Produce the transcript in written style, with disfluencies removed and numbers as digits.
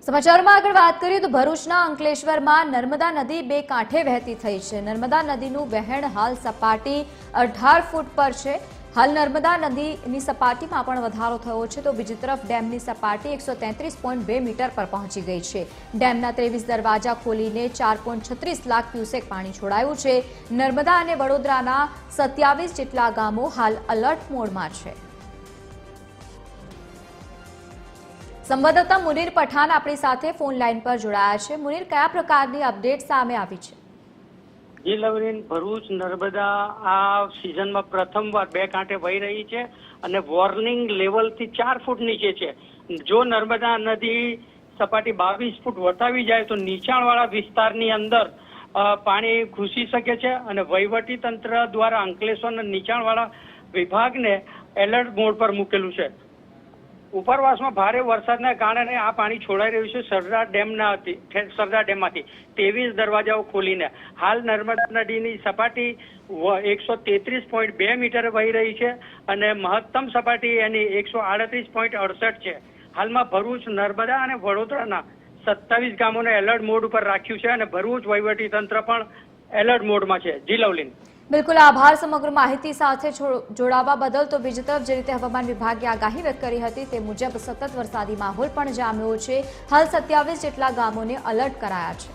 સમાચારમાં આગળ વાત કરીએ તો ભરૂચના અંકલેશ્વરમાં નર્મદા નદી બે કાંઠે વહેતી થઈ છે। નર્મદા નદીનું વહેણ હાલ સપાટી 18 ફૂટ પર છે। હાલ નર્મદા નદીની સપાટીમાં પણ વધારો થયો છે તો બીજી તરફ ડેમની સપાટી 133.2 મીટર પર પહોંચી ગઈ છે। ડેમના 23 દરવાજા ખોલીને 4.36 લાખ ક્યુસેક પાણી છોડાયું છે। નર્મદા અને વડોદરાના 27 જેટલા ગામો હાલ એલર્ટ મોડમાં છે। સંવાદદાતા મુનીર પઠાણ આપણી સાથે ફોન લાઈન પર જોડાયા છે। મુનીર, કયા પ્રકારની અપડેટ સામે આવી છે? જી લવરીન, ભરૂચ નર્મદા આ સિઝનમાં પ્રથમવાર બે કાંઠે વહી રહી છે અને વોર્નિંગ લેવલથી 4 ફૂટ નીચે છે। જો નર્મદા નદી સપાટી 22 ફૂટ વટાવી જાય તો નીચાણવાળા વિસ્તારની અંદર પાણી ઘૂસી શકે છે અને વહીવટી તંત્ર દ્વારા અંકલેશ્વરના નીચાણવાળા વિભાગને એલર્ટ મોડ પર મૂકેલું છે। ઉપરવાસમાં ભારે વરસાદના કારણે આ પાણી છોડાઈ રહ્યું છે સરદાર ડેમમાંથી 23 દરવાજાઓ ખોલીને। હાલ નર્મદા નદીની સપાટી 133.2 મીટર વહી રહી છે અને મહત્તમ સપાટી એની 138.68 છે। હાલમાં ભરૂચ, નર્મદા અને વડોદરાના 27 ગામોને એલર્ટ મોડ ઉપર રાખ્યું છે અને ભરૂચ વહીવટી તંત્ર પણ એલર્ટ મોડમાં છે। જી લવલીન, બિલકુલ આભાર સમગ્ર માહિતી સાથે જોડાવા બદલ। તો બીજી તરફ જે રીતે હવામાન વિભાગે આગાહી વ્યક્ત કરી હતી તે મુજબ સતત વરસાદી માહોલ પણ જામ્યો છે। હાલ 27 જેટલા ગામોને એલર્ટ કરાયા છે।